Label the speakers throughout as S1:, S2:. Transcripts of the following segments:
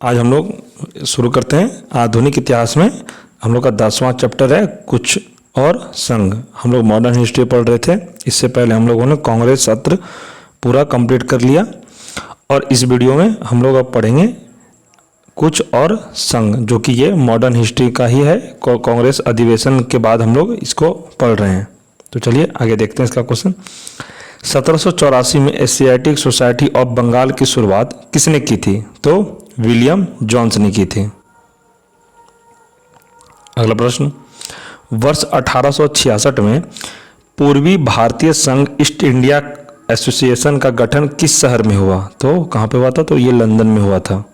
S1: आज हम लोग शुरू करते हैं आधुनिक इतिहास में। हम लोग का 10वां चैप्टर है कुछ और संघ। हम लोग मॉडर्न हिस्ट्री पढ़ रहे थे। इससे पहले हम लोगों ने कांग्रेस सत्र पूरा कंप्लीट कर लिया और इस वीडियो में हम लोग अब पढ़ेंगे कुछ और संघ, जो कि ये मॉडर्न हिस्ट्री का ही है। कांग्रेस अधिवेशन के बाद हम लोग इसको पढ़ रहे हैं। तो चलिए आगे देखते हैं इसका क्वेश्चन। 1784 में एशियाटिक सोसाइटी ऑफ बंगाल की शुरुआत किसने की थी? तो विलियम जोन्स ने की थी। अगला प्रश्न, वर्ष 1866 में पूर्वी भारतीय संघ ईस्ट इंडिया एसोसिएशन का गठन किस शहर में हुआ? तो कहाँ पे हुआ था? तो ये लंदन में हुआ था।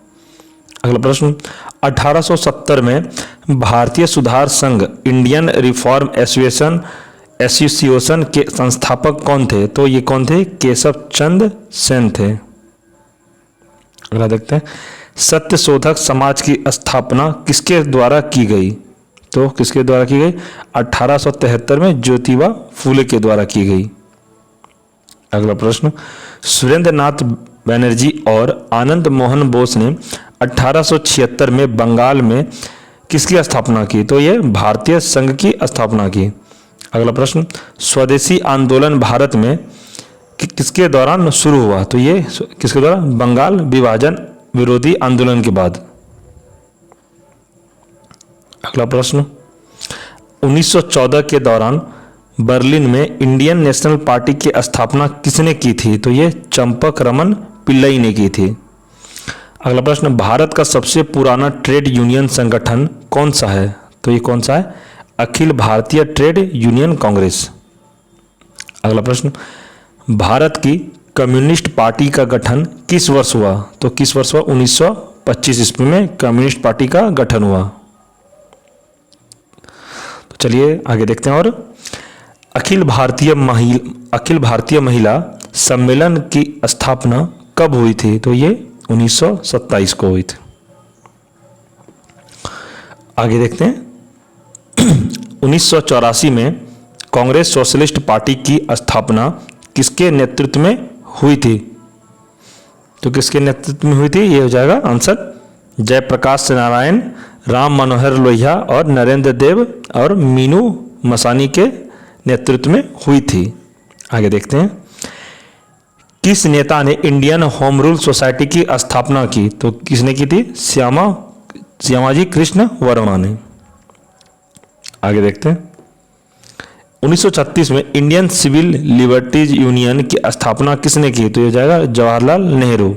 S1: अगला प्रश्न, 1870 में भारतीय सुधार संघ इंडियन रिफॉर्म एसोसिएशन के संस्थापक कौन थे? तो ये कौन थे? केशव चंद्र सेन थे। अगला देखते हैं, सत्यशोधक समाज की स्थापना किसके द्वारा की गई? तो किसके द्वारा की गई? 1873 में ज्योतिबा फूले के द्वारा की गई। अगला प्रश्न, सुरेंद्र नाथ बनर्जी और आनंद मोहन बोस ने 1876 में बंगाल में किसकी स्थापना की? तो ये भारतीय संघ की स्थापना की। अगला प्रश्न, स्वदेशी आंदोलन भारत में किसके दौरान शुरू हुआ? तो ये किसके द्वारा? बंगाल विभाजन विरोधी आंदोलन के बाद। अगला प्रश्न, 1914 के दौरान बर्लिन में इंडियन नेशनल पार्टी की स्थापना किसने की थी? तो ये चंपक रमन पिल्लई ने की थी। अगला प्रश्न, भारत का सबसे पुराना ट्रेड यूनियन संगठन कौन सा है? तो ये कौन सा है? Akhil Bharatiya trade union Congress. अगला प्रश्न, भारत की कम्युनिस्ट पार्टी का गठन किस वर्ष हुआ? तो किस वर्ष हुआ? 1925 ईस्वी में कम्युनिस्ट पार्टी का गठन हुआ। तो चलिए आगे देखते हैं। और अखिल भारतीय महिला सम्मेलन की स्थापना कब हुई थी? तो ये 1927 को हुई थी। आगे देखते हैं, 1984 में कांग्रेस सोशलिस्ट पार्टी की स्थापना किसके नेतृत्व में हुई थी? तो किसके नेतृत्व में हुई थी? ये हो जाएगा आंसर जयप्रकाश नारायण, राम मनोहर लोहिया और नरेंद्र देव और मीनू मसानी के नेतृत्व में हुई थी। आगे देखते हैं, किस नेता ने इंडियन होम रूल सोसाइटी की स्थापना की? तो किसने की थी? श्यामाजी कृष्ण वर्मा ने। आगे देखते हैं, 1936 में इंडियन सिविल लिबर्टीज यूनियन की स्थापना किसने की? तो ये जाएगा जवाहरलाल नेहरू।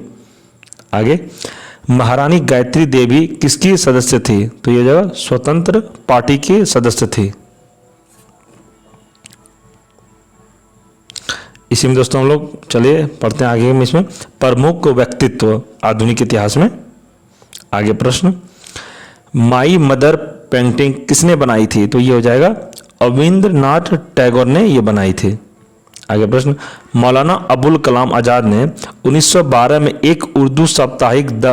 S1: आगे, महारानी गायत्री देवी किसकी सदस्य थी? तो ये जाएगा स्वतंत्र पार्टी की सदस्य थी। इसी में दोस्तों हम लोग चलिए पढ़ते हैं आगे में इसमें प्रमुख व्यक्तित्व आधुनिक इतिहास में। आगे प्रश्न, माई मदर पेंटिंग किसने बनाई थी? तो ये हो जाएगा रविंद्रनाथ टैगोर ने ये बनाई थी। आगे प्रश्न, मौलाना अबुल कलाम आजाद ने 1912 में एक उर्दू साप्ताहिक द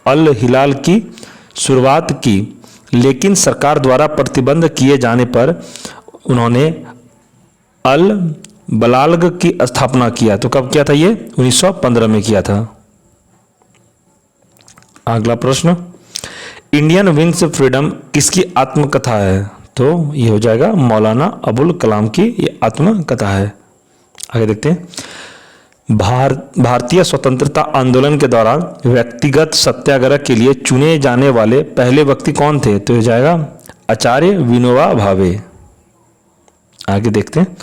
S1: अल हिलाल की शुरुआत की, लेकिन सरकार द्वारा प्रतिबंध किए जाने पर उन्होंने अल बलाग की स्थापना किया। तो कब किया था? ये 1915 में किया था। अगला प्रश्न, इंडियन विंग्स फ्रीडम किसकी आत्मकथा है? तो ये हो जाएगा मौलाना अबुल कलाम की ये आत्मकथा है। आगे देखते हैं, भारतीय स्वतंत्रता आंदोलन के दौरान व्यक्तिगत सत्याग्रह के लिए चुने जाने वाले पहले व्यक्ति कौन थे? तो ये जाएगा आचार्य विनोबा भावे। आगे देखते हैं,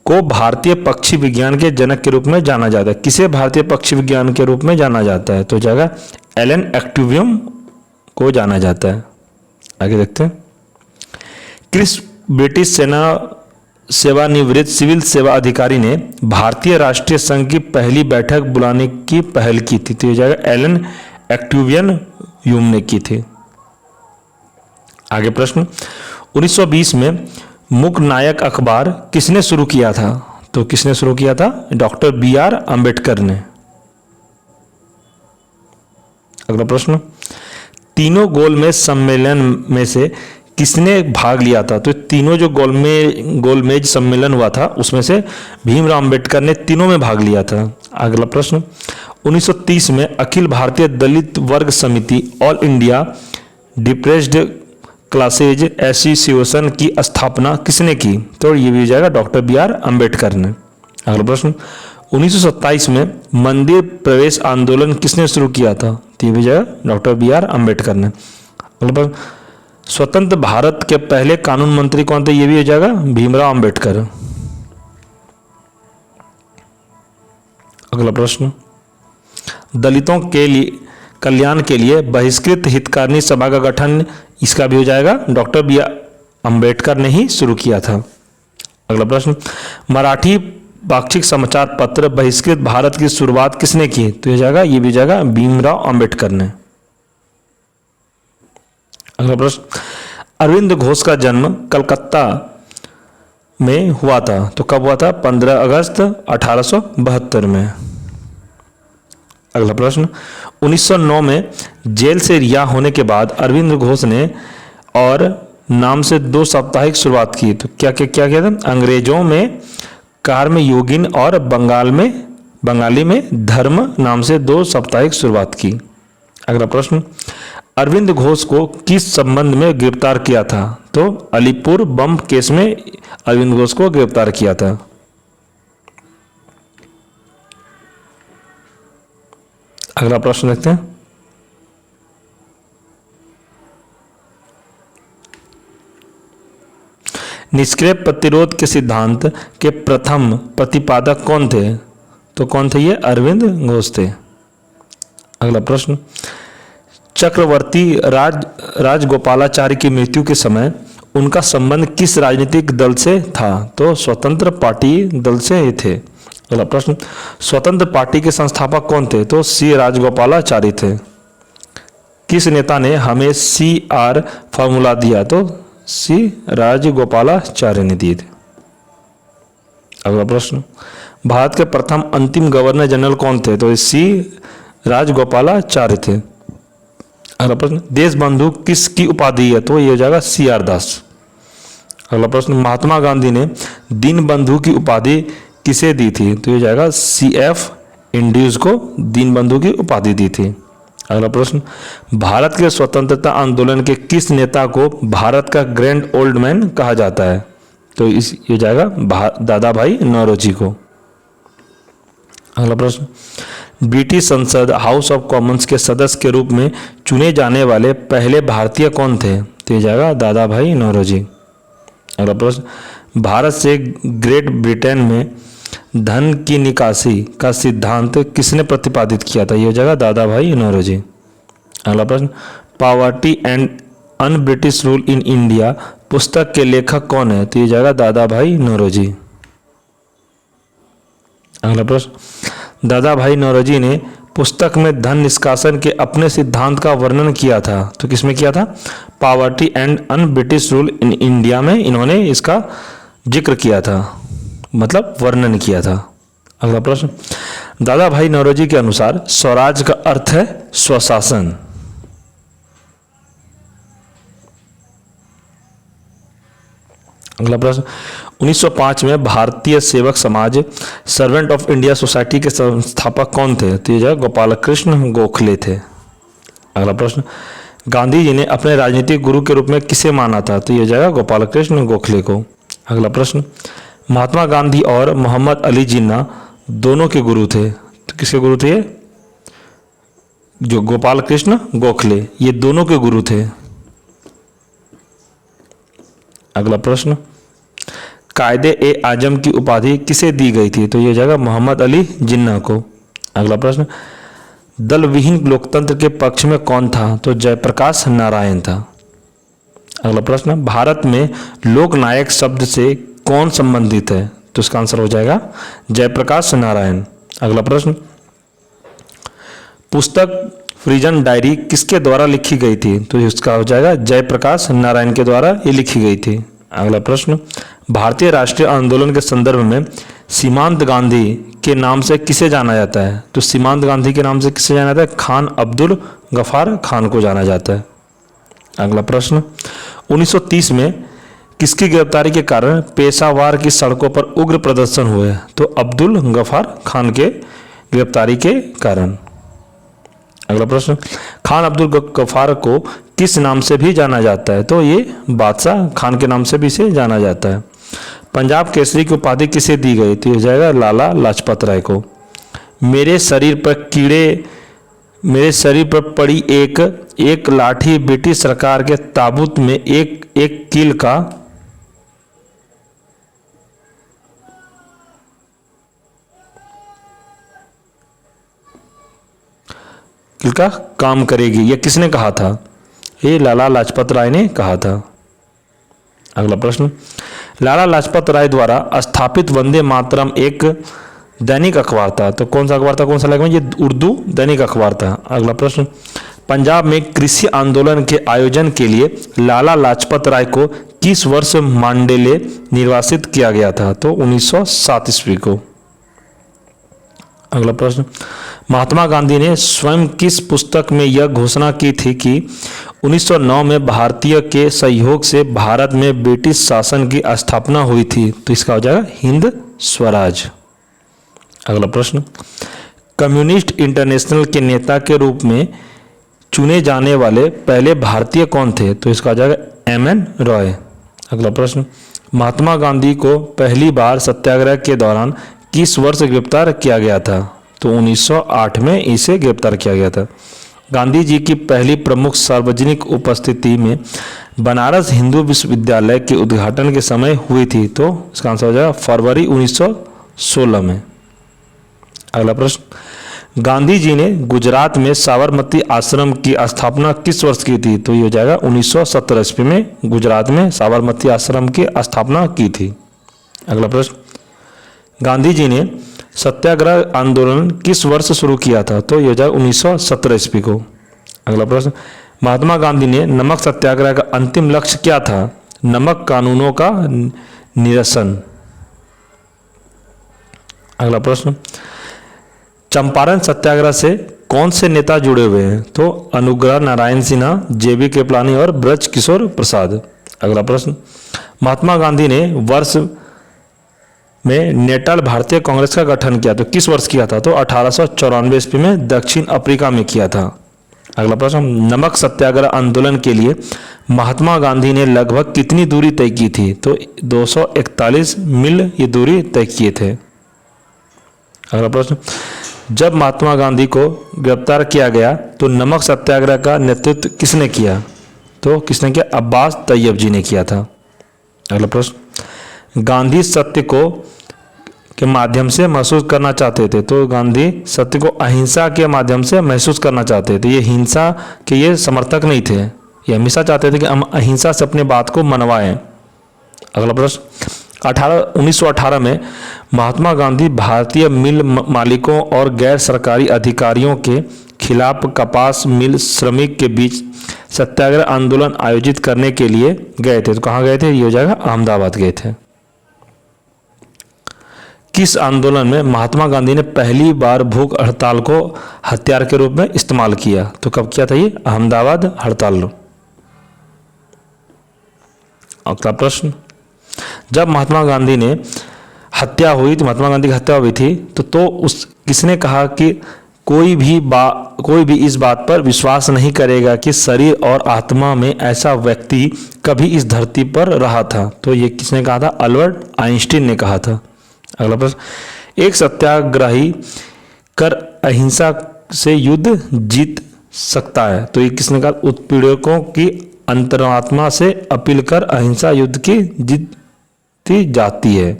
S1: को भारतीय पक्षी विज्ञान के जनक के रूप में जाना जाता है। किसे भारतीय पक्षी विज्ञान के रूप में जाना जाता है? तो जाएगा एलन एक्टिवियम को जाना जाता है। आगे देखते हैं, किस ब्रिटिश सेना सेवानिवृत्त सिविल सेवा अधिकारी ने भारतीय राष्ट्रीय संघ की पहली बैठक बुलाने की पहल की थी? तो ये जाएगा एलन एक्टिवियन ह्यूम ने की थी। आगे प्रश्न, 1920 में मूक नायक अखबार किसने शुरू किया था? तो किसने शुरू किया था? डॉक्टर BR अंबेडकर ने। अगला प्रश्न, तीनों गोलमेज सम्मेलन में से किसने भाग लिया था? तो तीनों जो गोलमेज सम्मेलन हुआ था उसमें से भीमराव अंबेडकर ने तीनों में भाग लिया था। अगला प्रश्न, 1930 में अखिल भारतीय दलित वर्ग समिति all India depressed classes association की स्थापना किसने की? तो ये भी हो जाएगा डॉक्टर बी आर अम्बेडकर ने। अगला प्रश्न, 1927 में मंदिर प्रवेश आंदोलन किसने शुरू किया था? तो ये भी हो जाएगा डॉक्टर बी आर अम्बेडकर ने। अगला प्रश्न, स्वतंत्र भारत के पहले कानून मंत्री कौन थे? ये भी हो जाएगा भीमराव अम्बेडकर। अगला प्रश्न, दलितों के लिए कल्याण के लिए बहिष्कृत हितकारिणी सभा का गठन, इसका भी हो जाएगा डॉक्टर बी आर अम्बेडकर ने ही शुरू किया था। अगला प्रश्न, मराठी पाक्षिक समाचार पत्र बहिष्कृत भारत की शुरुआत किसने की? तो ये जाएगा, ये भी जाएगा भीमराव अम्बेडकर ने। अगला प्रश्न, अरविंद घोष का जन्म कलकत्ता में हुआ था, तो कब हुआ था? 15 अगस्त 1872 में। अगला प्रश्न, 1909 में जेल से रिहा होने के बाद अरविंद घोष ने और नाम से 2 साप्ताहिक शुरुआत की, तो क्या किया था? अंग्रेजों में कर्मयोगिन और बंगाली में धर्म नाम से 2 साप्ताहिक शुरुआत की। अगला प्रश्न, अरविंद घोष को किस संबंध में गिरफ्तार किया था? तो अलीपुर बम केस में अरविंद घोष को गिरफ्तार किया था। अगला प्रश्न देखते हैं, निष्क्रिय प्रतिरोध के सिद्धांत के प्रथम प्रतिपादक कौन थे? तो कौन थे ये? अरविंद घोष थे। अगला प्रश्न, चक्रवर्ती राजगोपालाचारी की मृत्यु के समय उनका संबंध किस राजनीतिक दल से था? तो स्वतंत्र पार्टी दल से ही थे। अगला प्रश्न, स्वतंत्र पार्टी के संस्थापक कौन थे? तो सी राजगोपालाचारी थे। किस नेता ने हमें CR फॉर्मूला दिया? तो सी राजगोपालाचारी ने दिए थे। अगला प्रश्न, भारत के प्रथम अंतिम गवर्नर जनरल कौन थे? तो सी राजगोपालाचारी थे। अगला प्रश्न, देश बंधु किसकी उपाधि है? तो ये हो जाएगा CR दास। अगला प्रश्न, महात्मा गांधी ने दीन बंधु की उपाधि किसे दी थी? तो ये जाएगा CF इंड्यूज को दीन बंधु की उपाधि दी थी। अगला प्रश्न, भारत के स्वतंत्रता आंदोलन के किस नेता को भारत का ग्रैंड ओल्ड मैन कहा जाता है? तो ये जाएगा दादा भाई नौरोजी को। अगला प्रश्न, ब्रिटिश संसद हाउस ऑफ कॉमन्स के सदस्य के रूप में चुने जाने वाले पहले भारतीय कौन थे? तो ये जाएगा दादा भाई नौरोजी। अगला प्रश्न, भारत से ग्रेट ब्रिटेन में धन की निकासी का सिद्धांत किसने प्रतिपादित किया था? ये हो जाएगा दादा भाई नौरोजी। अगला प्रश्न, poverty and un British rule in India पुस्तक के लेखक कौन है? तो ये जाएगा दादा भाई नौरोजी। अगला प्रश्न, दादा भाई नौरोजी ने पुस्तक में धन निष्कासन के अपने सिद्धांत का वर्णन किया था, तो किसमें किया था? Poverty and un British rule in India में इन्होंने इसका जिक्र किया था, मतलब वर्णन किया था। अगला प्रश्न, दादा भाई नौरोजी के अनुसार स्वराज का अर्थ है स्वशासन। अगला प्रश्न, 1905 में भारतीय सेवक समाज सर्वेंट ऑफ इंडिया सोसाइटी के संस्थापक कौन थे? तो ये गोपाल कृष्ण गोखले थे। अगला प्रश्न, गांधी जी ने अपने राजनीतिक गुरु के रूप में किसे माना था? तो ये जाएगा गोपाल कृष्ण गोखले को। अगला प्रश्न, महात्मा गांधी और मोहम्मद अली जिन्ना दोनों के गुरु थे, तो किसके गुरु थे? जो गोपाल कृष्ण गोखले, ये दोनों के गुरु थे। अगला प्रश्न, कायदे-ए-आजम की उपाधि किसे दी गई थी? तो ये जाएगा मोहम्मद अली जिन्ना को। अगला प्रश्न, दल विहीन लोकतंत्र के पक्ष में कौन था? तो जयप्रकाश नारायण था। अगला प्रश्न, भारत में लोकनायक शब्द से कौन संबंधित है? तो इसका आंसर हो जाएगा जयप्रकाश नारायण। अगला प्रश्न, पुस्तक फ्रीजन डायरी किसके द्वारा लिखी गई थी? तो इसका हो जाएगा जयप्रकाश नारायण के द्वारा ये लिखी गई थी। अगला प्रश्न, भारतीय राष्ट्रीय आंदोलन के संदर्भ में सीमांत गांधी के नाम से किसे जाना जाता है? तो सीमांत गांधी के नाम से किसे जाना जाता है? खान अब्दुल गफार खान को जाना जाता है। अगला प्रश्न, 1930 में किसकी गिरफ्तारी के कारण पेशावर की सड़कों पर उग्र प्रदर्शन हुए? तो अब्दुल गफार खान के गिरफ्तारी के कारण। अगला प्रश्न, खान अब्दुल गफ्फार को किस नाम से भी जाना जाता है? तो ये बादशाह खान के नाम से भी इसे जाना जाता है। पंजाब केसरी की उपाधि किसे दी गई? तो हो जाएगा लाला लाजपत राय को। मेरे शरीर पर पड़ी एक लाठी ब्रिटिश सरकार के ताबूत में एक कील का काम करेगी, यह किसने कहा था? ये लाला लाजपत राय ने कहा था। अगला प्रश्न, लाला लाजपत राय द्वारा स्थापित वंदे मातरम एक दैनिक अखबार था। तो कौन सा अखबार था, कौन सा लगा? ये उर्दू दैनिक अखबार था। अगला प्रश्न, पंजाब में कृषि आंदोलन के आयोजन के लिए लाला लाजपत राय को किस वर्ष मांडेले निर्वासित किया गया था? तो 1907 ईस्वी को। अगला प्रश्न, महात्मा गांधी ने स्वयं किस पुस्तक में यह घोषणा की थी कि 1909 में भारतीय के सहयोग से भारत में ब्रिटिश शासन की स्थापना हुई थी? तो इसका हो जाएगा हिंद स्वराज। अगला प्रश्न, कम्युनिस्ट इंटरनेशनल के नेता के रूप में चुने जाने वाले पहले भारतीय कौन थे? तो इसका हो जाएगा एम.एन. रॉय। अगला प्रश्न, महात्मा गांधी को पहली बार सत्याग्रह के दौरान किस वर्ष गिरफ्तार किया गया था? तो 1908 में इसे गिरफ्तार किया गया था। गांधी जी की पहली प्रमुख सार्वजनिक उपस्थिति में बनारस हिंदू विश्वविद्यालय के उद्घाटन के समय हुई थी। तो इसका आंसर हो जाएगा फरवरी 1916 में। अगला प्रश्न, गांधी जी ने गुजरात में साबरमती आश्रम की स्थापना किस वर्ष की थी? तो ये हो जाएगा 1917 ईस्वी में गुजरात में साबरमती आश्रम की स्थापना की थी। अगला प्रश्न, गांधी जी ने सत्याग्रह आंदोलन किस वर्ष शुरू किया था? तो ये हो जाएगा 1917 ईस्वी को। अगला प्रश्न, महात्मा गांधी ने नमक सत्याग्रह का अंतिम लक्ष्य क्या था? नमक कानूनों का निरसन। अगला प्रश्न, चंपारण सत्याग्रह से कौन से नेता जुड़े हुए हैं? तो अनुग्रह नारायण सिन्हा, जे.बी. कृपलानी और ब्रज किशोर प्रसाद। अगला प्रश्न, महात्मा गांधी ने वर्ष में नेटाल भारतीय कांग्रेस का गठन किया तो किस वर्ष किया था? तो 1894 ईस्वी में दक्षिण अफ्रीका में किया था। अगला प्रश्न, नमक सत्याग्रह आंदोलन के लिए महात्मा गांधी ने लगभग कितनी दूरी तय की थी? तो 241 मील ये दूरी तय किए थे। अगला प्रश्न, जब महात्मा गांधी को गिरफ्तार किया गया तो नमक सत्याग्रह का नेतृत्व किसने किया? तो किसने किया? अब्बास तैयब जी ने किया था। अगला प्रश्न, गांधी सत्य को के माध्यम से महसूस करना चाहते थे। तो गांधी सत्य को अहिंसा के माध्यम से महसूस करना चाहते थे। ये हिंसा के ये समर्थक नहीं थे, ये हमेशा चाहते थे कि हम अहिंसा से अपने बात को मनवाएं। अगला प्रश्न, 1918 में महात्मा गांधी भारतीय मिल मालिकों और गैर सरकारी अधिकारियों के खिलाफ कपास मिल श्रमिक के बीच सत्याग्रह आंदोलन आयोजित करने के लिए गए थे। तो कहाँ गए थे? ये हो जाएगा अहमदाबाद गए थे। किस आंदोलन में महात्मा गांधी ने पहली बार भूख हड़ताल को हथियार के रूप में इस्तेमाल किया? तो कब किया था? ये अहमदाबाद हड़ताल। अगला प्रश्न, जब महात्मा गांधी ने हत्या हुई तो महात्मा गांधी की हत्या हुई थी तो उस किसने कहा कि कोई भी इस बात पर विश्वास नहीं करेगा कि शरीर और आत्मा में ऐसा व्यक्ति कभी इस धरती पर रहा था? तो ये किसने कहा था? अल्बर्ट आइंस्टीन ने कहा था। अगला प्रश्न, एक सत्याग्रही कर अहिंसा से युद्ध जीत सकता है? तो ये किसने कहा? उत्पीड़कों की अंतरात्मा से अपील कर अहिंसा युद्ध की जीती जाती है।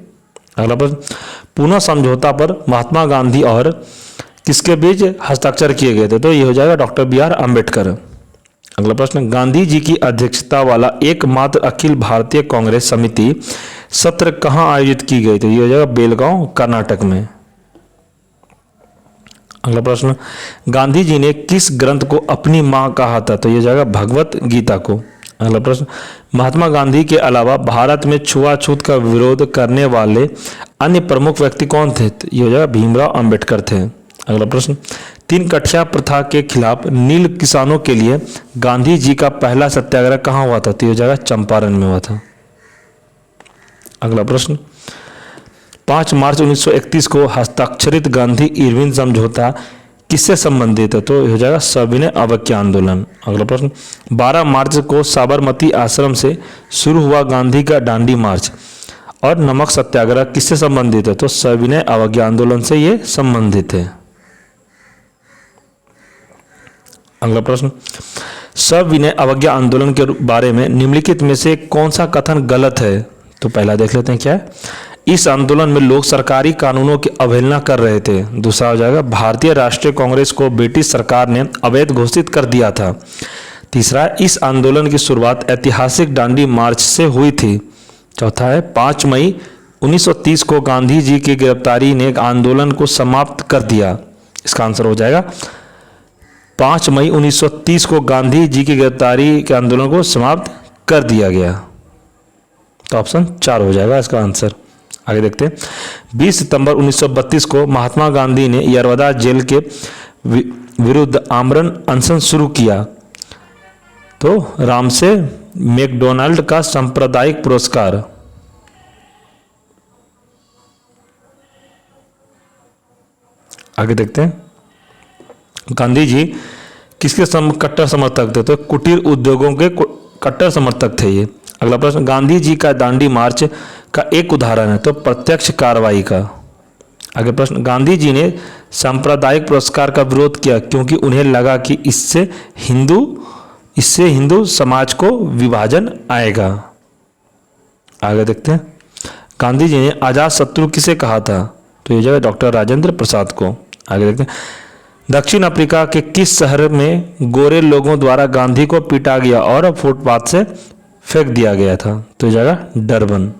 S1: अगला प्रश्न, पुनः समझौता पर महात्मा गांधी और किसके बीच हस्ताक्षर किए गए थे? तो ये हो जाएगा डॉक्टर बी.आर. अम्बेडकर। अगला प्रश्न, गांधी जी की अध्यक्षता वाला एकमात्र अखिल भारतीय कांग्रेस समिति सत्र कहाँ आयोजित की गई? तो ये हो जाएगा बेलगांव कर्नाटक में। अगला प्रश्न, गांधी जी ने किस ग्रंथ को अपनी मां कहा था? तो ये हो जाएगा भगवत गीता को। अगला प्रश्न, महात्मा गांधी के अलावा भारत में छुआछूत का विरोध करने वाले अन्य प्रमुख व्यक्ति कौन थे? ये हो जाएगा भीमराव अंबेडकर थे। अगला प्रश्न, 3 कठिया प्रथा के खिलाफ नील किसानों के लिए गांधी जी का पहला सत्याग्रह कहाँ हुआ था? तो ये हो जाएगा चंपारण में हुआ था। अगला प्रश्न, 5 मार्च 1931 को हस्ताक्षरित गांधी इरविन समझौता किससे संबंधित है? तो हो जाएगा सविनय अवज्ञा आंदोलन। अगला प्रश्न, 12 मार्च को साबरमती आश्रम से शुरू हुआ गांधी का दांडी मार्च और नमक सत्याग्रह किससे संबंधित है? तो सविनय अवज्ञा आंदोलन से ये संबंधित है। अगला प्रश्न, सविनय अवज्ञा आंदोलन के बारे में निम्नलिखित में से कौन सा कथन गलत है? तो पहला देख लेते हैं क्या है। इस आंदोलन में लोग सरकारी कानूनों की अवहेलना कर रहे थे। दूसरा हो जाएगा, भारतीय राष्ट्रीय कांग्रेस को ब्रिटिश सरकार ने अवैध घोषित कर दिया था। तीसरा, इस आंदोलन की शुरुआत ऐतिहासिक दांडी मार्च से हुई थी। चौथा है, 5 मई 1930 को गांधी जी की गिरफ्तारी ने आंदोलन को समाप्त कर दिया। इसका आंसर हो जाएगा 5 मई 1930 को गांधी जी की गिरफ्तारी के आंदोलन को समाप्त कर दिया गया। तो ऑप्शन 4 हो जाएगा इसका आंसर। आगे देखते हैं, 20 सितंबर 1932 को महात्मा गांधी ने यरवदा जेल के विरुद्ध आमरण अनशन शुरू किया। तो रामसे मैकडोनाल्ड का सांप्रदायिक पुरस्कार। आगे देखते हैं, गांधी जी किसके कट्टर समर्थक थे? तो कुटीर उद्योगों के कट्टर समर्थक थे ये। अगला प्रश्न, गांधी जी का दांडी मार्च का एक उदाहरण है? तो प्रत्यक्ष कार्रवाई का। आगे प्रश्न, गांधी जी ने सांप्रदायिक पुरस्कार का विरोध किया क्योंकि उन्हें लगा कि इससे हिंदू समाज को विभाजन आएगा। आगे देखते हैं, गांधी जी ने आजाद शत्रु किसे कहा था? तो ये जगह डॉक्टर राजेंद्र प्रसाद को। आगे देखते हैं, दक्षिण अफ्रीका के किस शहर में गोरे लोगों द्वारा गांधी को पीटा गया और फुटपाथ से फेंक दिया गया था? तो ये जगह डरबन।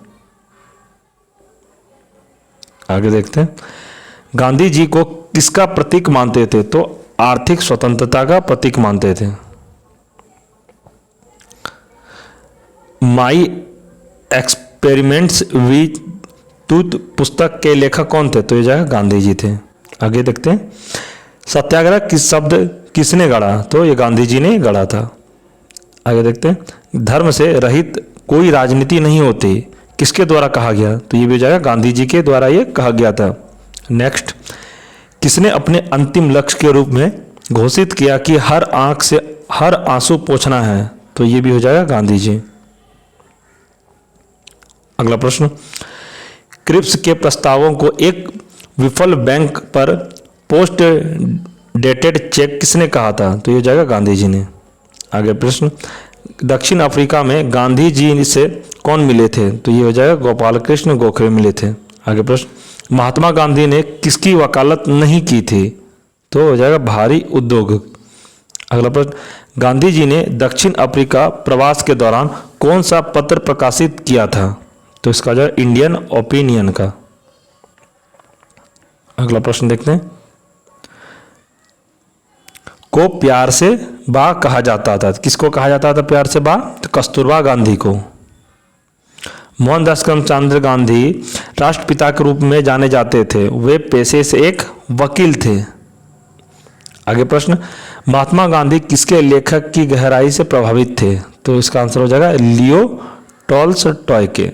S1: आगे देखते हैं, गांधी जी को किसका प्रतीक मानते थे? तो आर्थिक स्वतंत्रता का प्रतीक मानते थे। माई एक्सपेरिमेंट्स विद ट्रूथ पुस्तक के लेखक कौन थे? तो ये जगह गांधी जी थे। आगे देखते हैं, सत्याग्रह किस शब्द किसने गढ़ा? तो ये गांधी जी ने गढ़ा था। आगे देखते हैं, धर्म से रहित कोई राजनीति नहीं होती किसके द्वारा कहा गया? तो ये भी हो जाएगा गांधी जी के द्वारा ये कहा गया था। नेक्स्ट, किसने अपने अंतिम लक्ष्य के रूप में घोषित किया कि हर आंख से हर आंसू पोंछना है? तो ये भी हो जाएगा गांधी जी। अगला प्रश्न, क्रिप्स के प्रस्तावों को एक विफल बैंक पर पोस्ट डेटेड चेक किसने कहा था? तो ये हो जाएगा गांधी जी ने। आगे प्रश्न, दक्षिण अफ्रीका में गांधी जी से कौन मिले थे? तो ये हो जाएगा गोपाल कृष्ण गोखले मिले थे। आगे प्रश्न, महात्मा गांधी ने किसकी वकालत नहीं की थी? तो हो जाएगा भारी उद्योग। अगला प्रश्न, गांधी जी ने दक्षिण अफ्रीका प्रवास के दौरान कौन सा पत्र प्रकाशित किया था? तो इसका जो इंडियन ओपिनियन का। अगला प्रश्न देखते हैं, को प्यार से बा कहा जाता था? किसको कहा जाता था प्यार से बा? तो कस्तूरबा गांधी को। मोहनदास करमचंद गांधी राष्ट्रपिता के रूप में जाने जाते थे। वे पेशे से एक वकील थे। आगे प्रश्न, महात्मा गांधी किसके लेखक की गहराई से प्रभावित थे? तो इसका आंसर हो जाएगा लियो टॉल्स्टॉय के।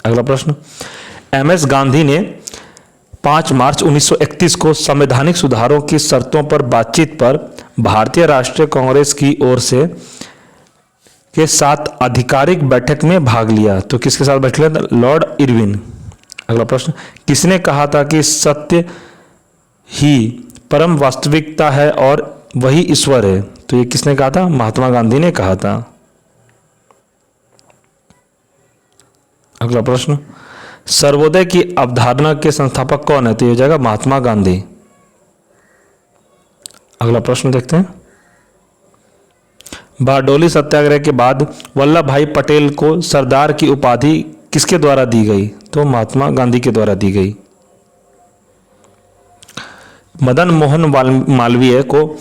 S1: अगला प्रश्न, एमएस गांधी ने 5 मार्च 1931 को संवैधानिक सुधारों की शर्तों पर बातचीत पर भारतीय राष्ट्रीय कांग्रेस की ओर से के साथ आधिकारिक बैठक में भाग लिया। तो किसके साथ बैठ लिया? Lord Irwin. अगला प्रश्न, किसने कहा था कि सत्य ही परम वास्तविकता है और वही ईश्वर है? तो ये किसने कहा था? महात्मा गांधी ने कहा था। अगला प्रश्न, सर्वोदय की अवधारणा के संस्थापक कौन है? तो ये हो जाएगा महात्मा गांधी। अगला प्रश्न देखते हैं, बारडोली सत्याग्रह के बाद वल्लभ भाई पटेल को सरदार की उपाधि किसके द्वारा दी गई? तो महात्मा गांधी के द्वारा दी गई। मदन मोहन मालवीय को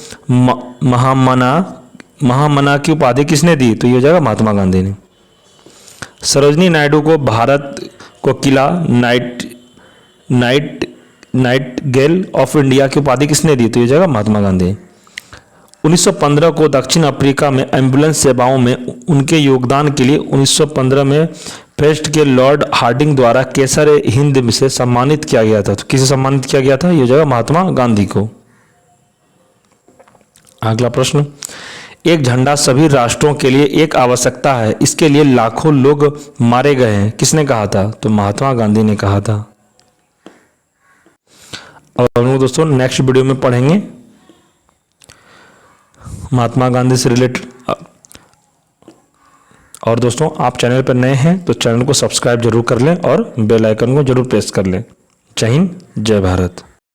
S1: महामना की उपाधि किसने दी? तो ये हो जाएगा महात्मा गांधी ने। सरोजनी नायडू को भारत को किला नाइटगेल ऑफ इंडिया की उपाधि किसने दी? तो ये जाएगा महात्मा गांधी। 1915 को दक्षिण अफ्रीका में एम्बुलेंस सेवाओं में उनके योगदान के लिए 1915 में फेस्ट के लॉर्ड हार्डिंग द्वारा केसर हिंद से सम्मानित किया गया था। तो किसे सम्मानित किया गया था? ये हो जाएगा महात्मा गांधी को। अगला प्रश्न, एक झंडा सभी राष्ट्रों के लिए एक आवश्यकता है, इसके लिए लाखों लोग मारे गए हैं, किसने कहा था? तो महात्मा गांधी ने कहा था। अब हम लोग दोस्तों नेक्स्ट वीडियो में पढ़ेंगे महात्मा गांधी से रिलेटेड। और दोस्तों आप चैनल पर नए हैं तो चैनल को सब्सक्राइब जरूर कर लें और बेल आइकन को जरूर प्रेस कर लें। जय हिंद, जय भारत।